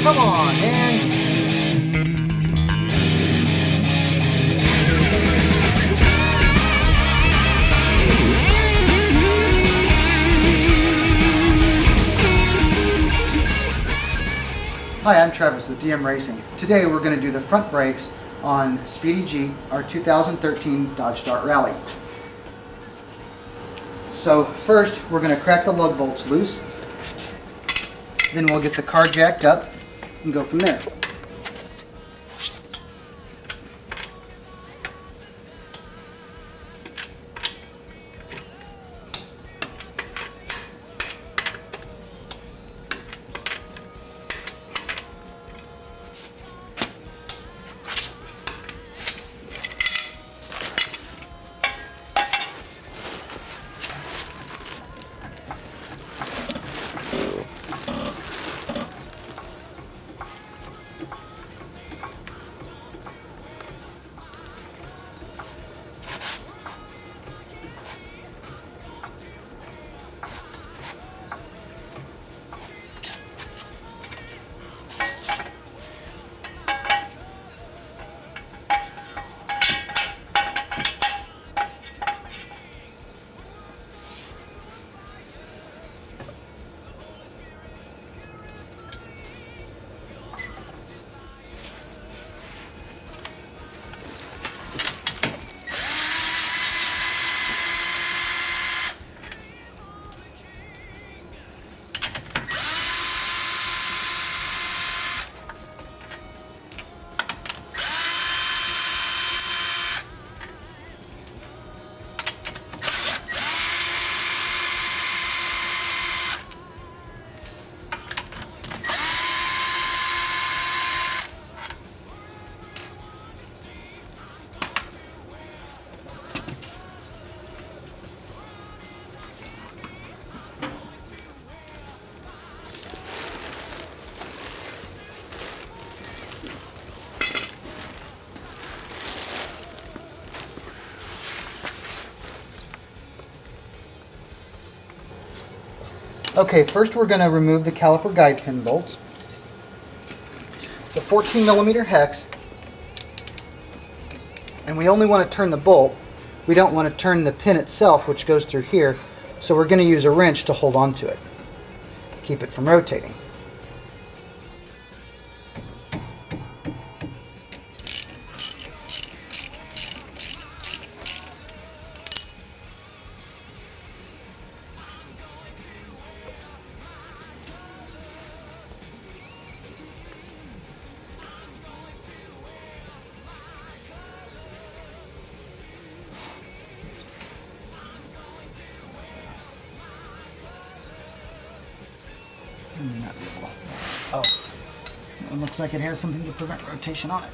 Come on, man. Hi, I'm Travis with DM Racing. Today we're going to do the front brakes on Speedy G, our 2013 Dodge Dart Rally. So first we're going to crack the lug bolts loose, then we'll get the car jacked up and go from there. Okay, first we're going to remove the caliper guide pin bolts, the 14mm hex, and we only want to turn the bolt. We don't want to turn the pin itself, which goes through here, so we're going to use a wrench to hold on to it, keep it from rotating. Oh, it looks like it has something to prevent rotation on it.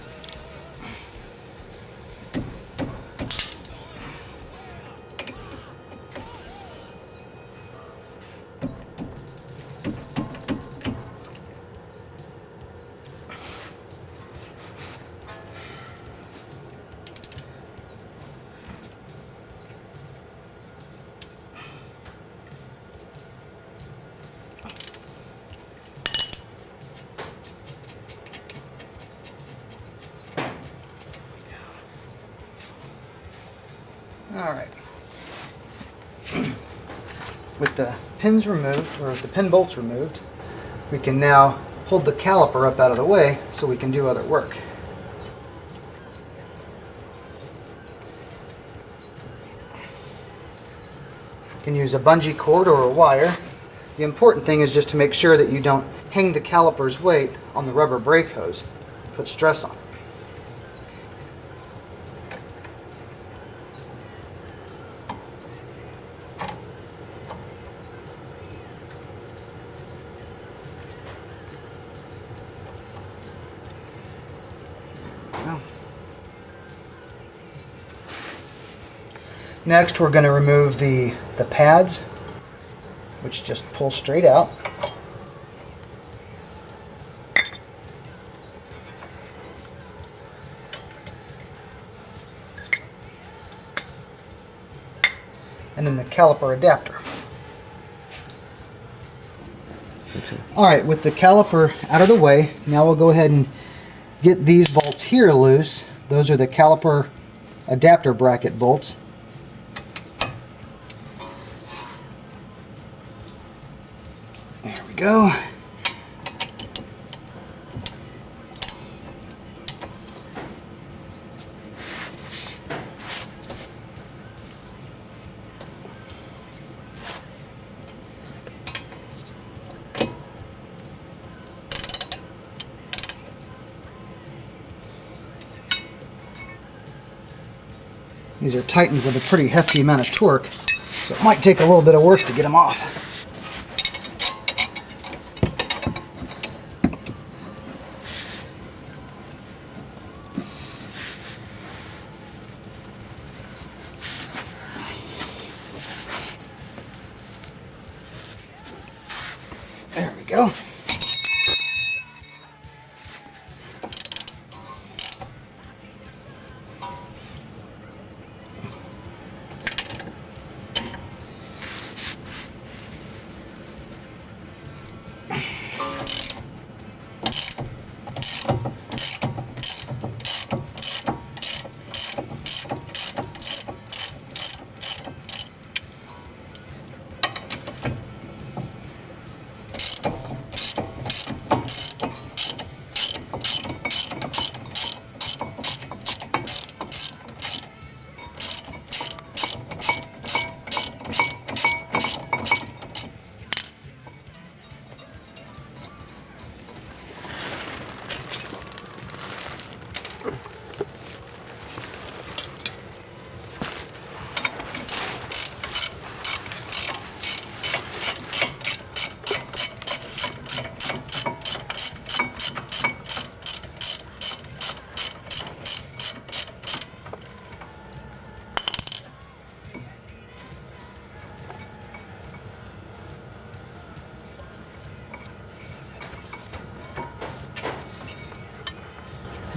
Alright, with the pins removed, or the pin bolts removed, we can now hold the caliper up out of the way so we can do other work. You can use a bungee cord or a wire. The important thing is just to make sure that you don't hang the caliper's weight on the rubber brake hose, put stress on it. Next, we're going to remove the pads, which just pull straight out. And then the caliper adapter. Alright, with the caliper out of the way, now we'll go ahead and get these bolts here loose. Those are the caliper adapter bracket bolts. There we go. These are tightened with a pretty hefty amount of torque, so it might take a little bit of work to get them off. There we go.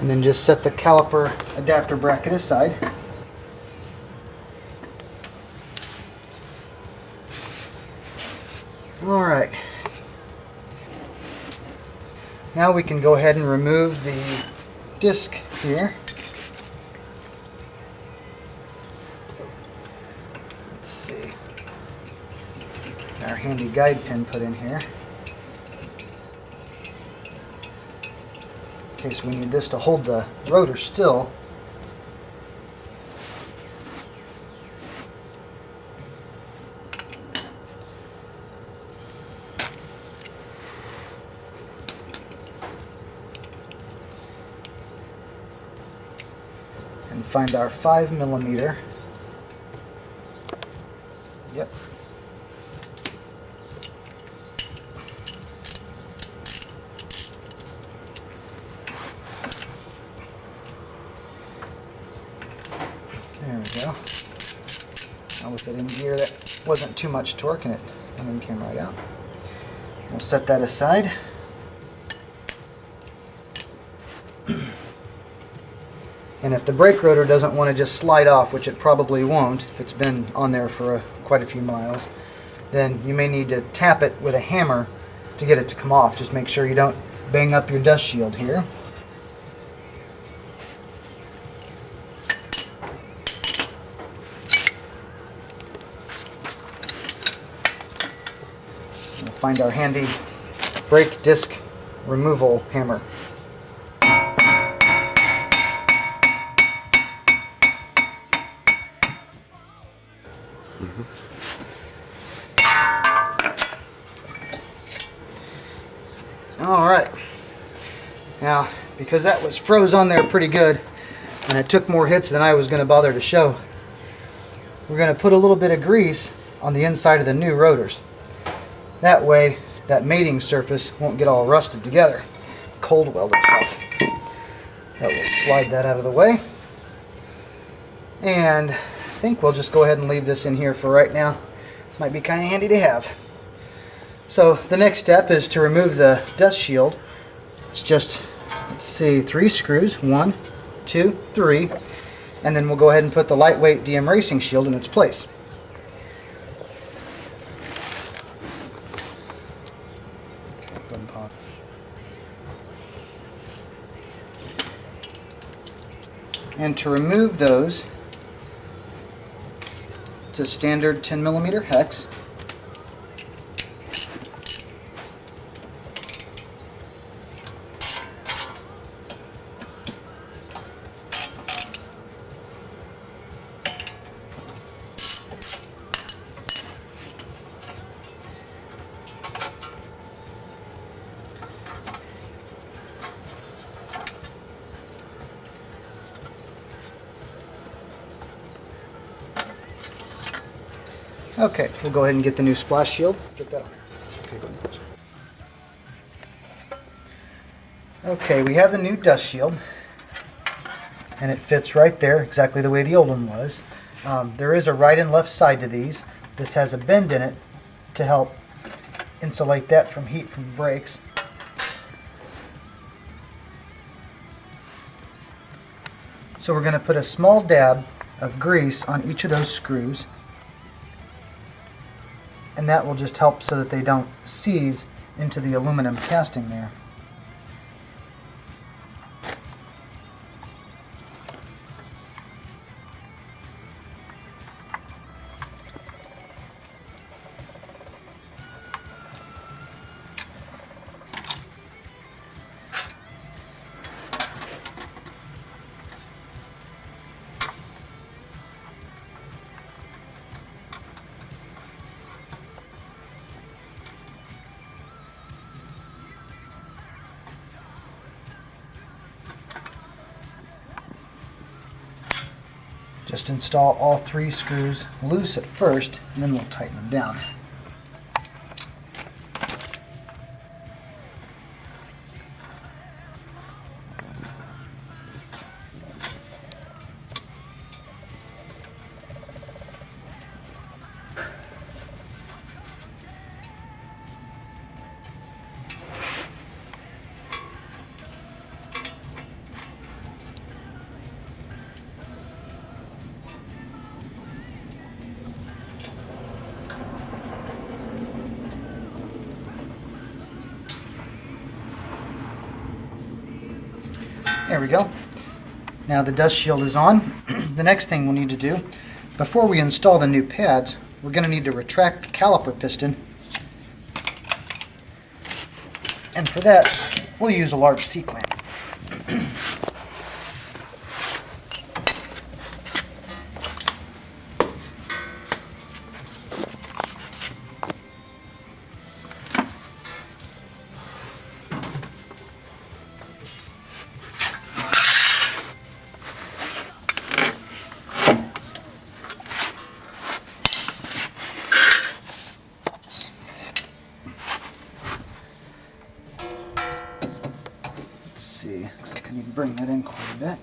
And then just set the caliper adapter bracket aside. Alright. Now we can go ahead and remove the disc here. Let's see. Our handy guide pin put in here. In case we need this to hold the rotor still. And find our 5mm. Yep. There we go. Now with it in gear, that wasn't too much torque and it came right out. We'll set that aside. And if the brake rotor doesn't want to just slide off, which it probably won't if it's been on there for quite a few miles, then you may need to tap it with a hammer to get it to come off. Just make sure you don't bang up your dust shield here. We'll find our handy brake disc removal hammer. Alright, now because that was froze on there pretty good and it took more hits than I was going to bother to show, we're going to put a little bit of grease on the inside of the new rotors. That way that mating surface won't get all rusted together, cold weld itself. That will slide that out of the way. And I think we'll just go ahead and leave this in here for right now. Might be kind of handy to have. So the next step is to remove the dust shield. It's just, let's see, 3 screws, 1, 2, 3, and then we'll go ahead and put the lightweight DM racing shield in its place. Go And to remove those, it's a standard 10mm hex. Okay, we'll go ahead and get the new splash shield. Get that on there. Okay, go ahead. Okay, we have the new dust shield, and it fits right there, exactly the way the old one was. There is a right and left side to these. This has a bend in it to help insulate that from heat from brakes. So we're going to put a small dab of grease on each of those screws, and that will just help so that they don't seize into the aluminum casting there. Just install all 3 screws loose at first, and then we'll tighten them down. There we go. Now the dust shield is on. The next thing we'll need to do, before we install the new pads, we're going to need to retract the caliper piston. And for that, we'll use a large C-clamp. Looks like I need to bring that in quite a bit.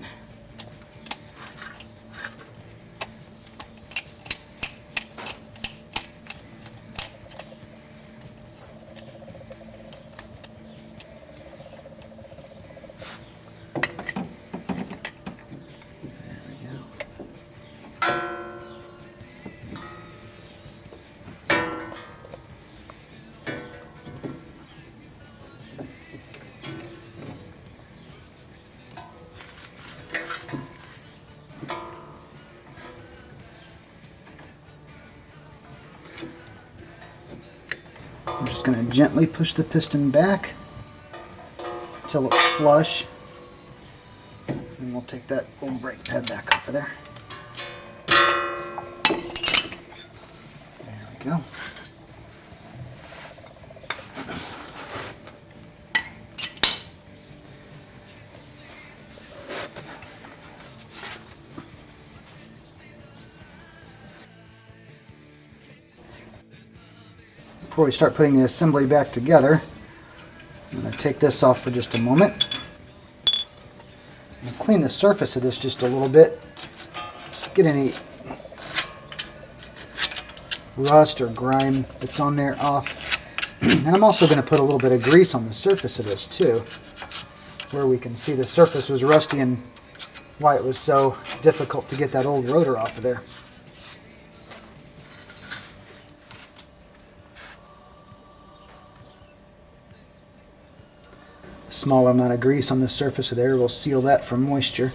I'm just going to gently push the piston back until it's flush, and we'll take that old brake pad back off of there. There we go. Before we start putting the assembly back together, I'm going to take this off for just a moment and clean the surface of this just a little bit. Get any rust or grime that's on there off. And I'm also going to put a little bit of grease on the surface of this too, where we can see the surface was rusty and why it was so difficult to get that old rotor off of there. Small amount of grease on the surface of there will seal that from moisture.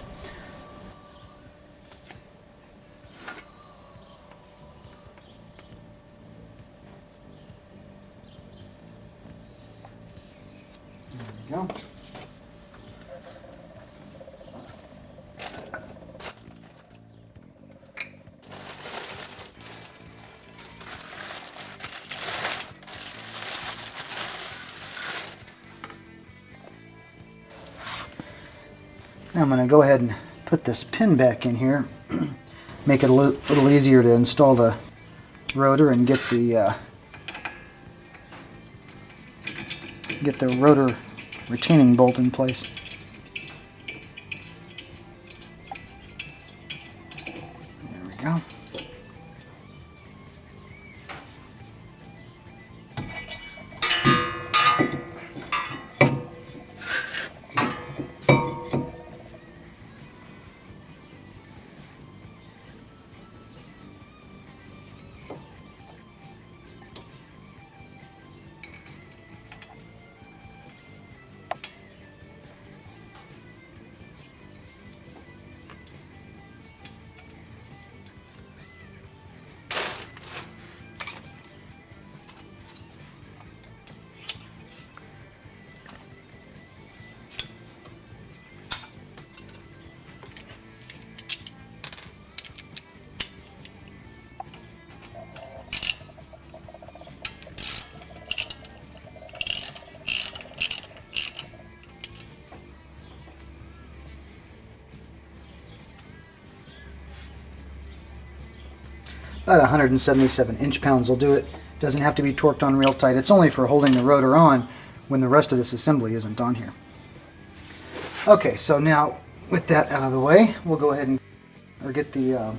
go. Now I'm going to go ahead and put this pin back in here, make it a little easier to install the rotor and get the rotor retaining bolt in place. There we go. About 177 inch-pounds will do it. Doesn't have to be torqued on real tight. It's only for holding the rotor on when the rest of this assembly isn't on here. Okay, so now with that out of the way, we'll go ahead and get the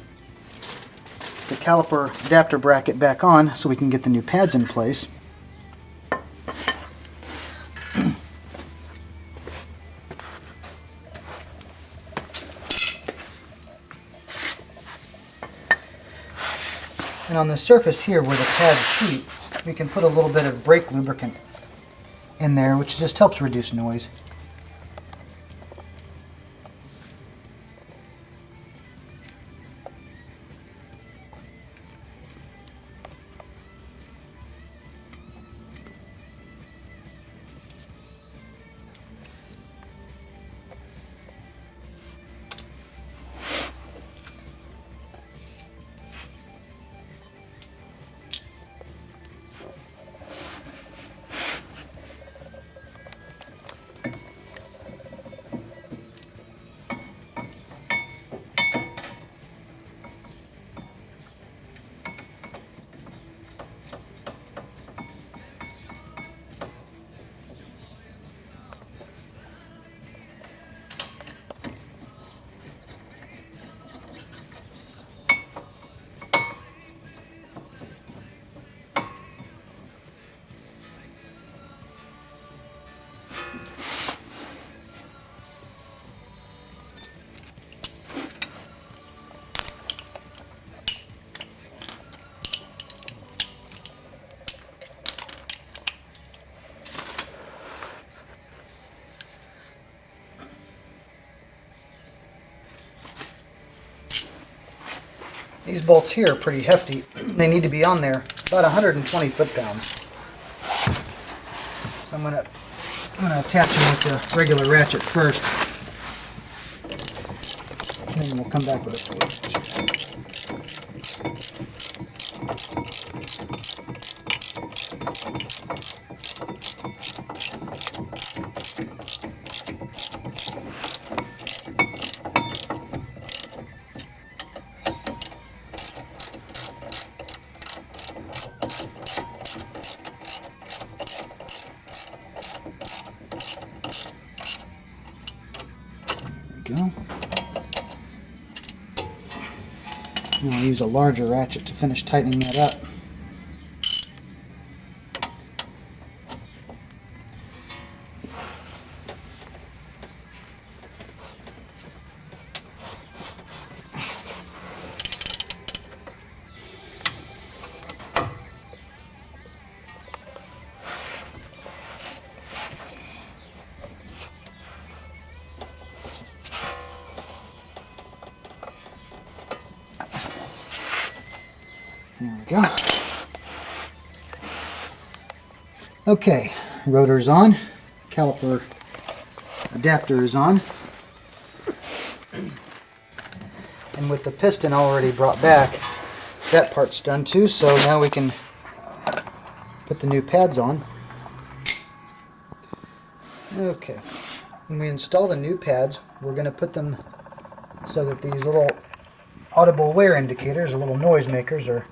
caliper adapter bracket back on so we can get the new pads in place. And on the surface here where the pads seat, we can put a little bit of brake lubricant in there, which just helps reduce noise. These bolts here are pretty hefty. They need to be on there about 120 foot-pounds. So I'm gonna attach them with the regular ratchet first, and then we'll come back with a torch. Go. And I'll use a larger ratchet to finish tightening that up. There we go. Okay, rotor's on, caliper adapter is on. And with the piston already brought back, that part's done too, so now we can put the new pads on. Okay, when we install the new pads, we're going to put them so that these little audible wear indicators, or little noise makers, are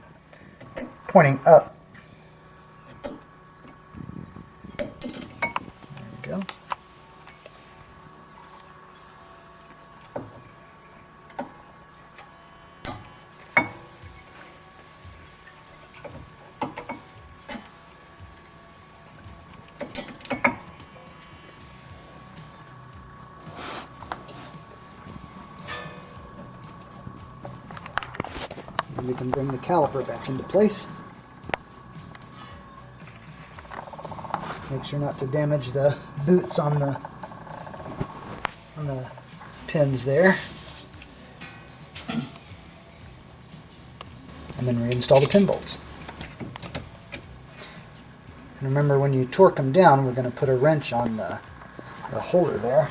pointing up. There we go. And we can bring the caliper back into place. Make sure not to damage the boots on the pins there. And then reinstall the pin bolts. And remember, when you torque them down, we're going to put a wrench on the holder there.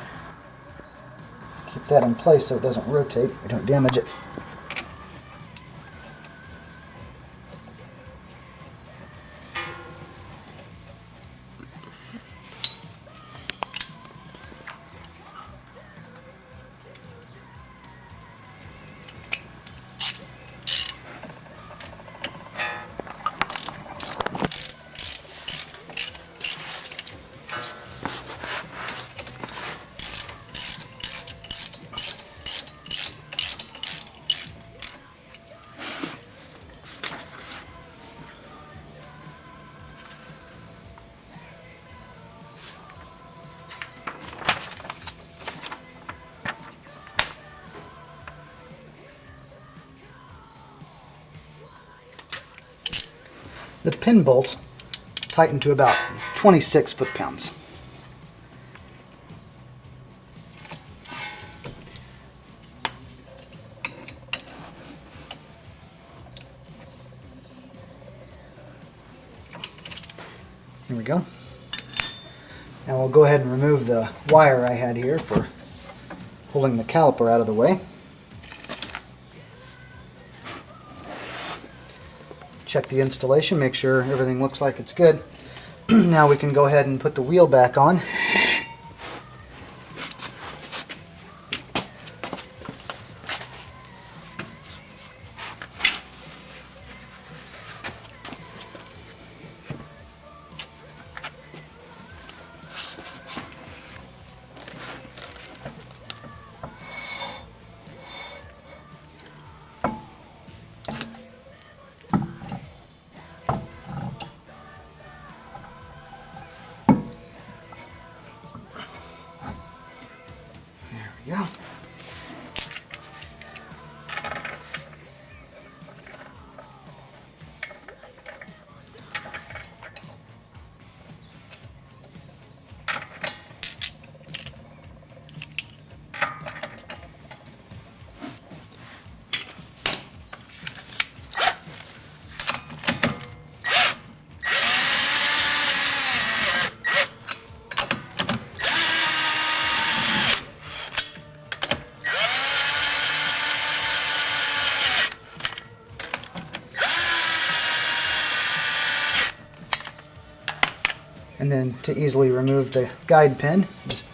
Keep that in place so it doesn't rotate, we don't damage it. The pin bolts tighten to about 26 foot-pounds. Here we go. Now we'll go ahead and remove the wire I had here for pulling the caliper out of the way. Check the installation, make sure everything looks like it's good. Now we can go ahead and put the wheel back on. Yeah. And then to easily remove the guide pin, just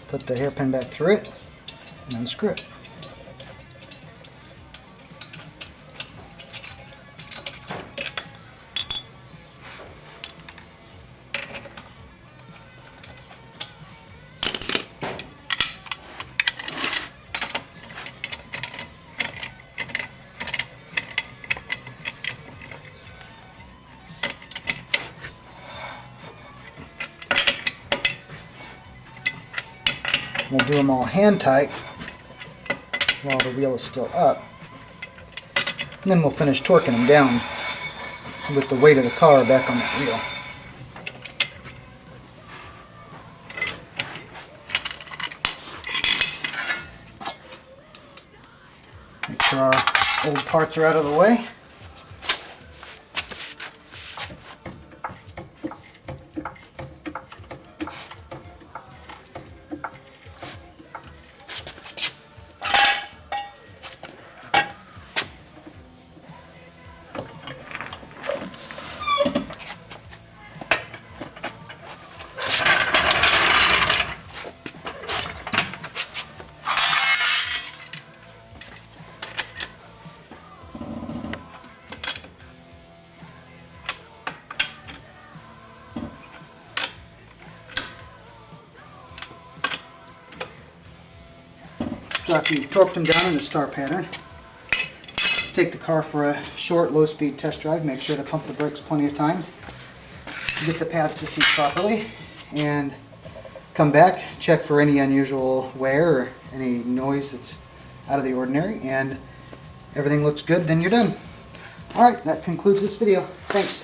put the hairpin back through it and unscrew it. We'll do them all hand tight while the wheel is still up. And then we'll finish torquing them down with the weight of the car back on the wheel. Make sure our old parts are out of the way. So after you've torqued them down in the star pattern, take the car for a short low-speed test drive. Make sure to pump the brakes plenty of times to get the pads to seat properly, and come back, check for any unusual wear or any noise that's out of the ordinary, and everything looks good, then you're done. Alright, that concludes this video. Thanks.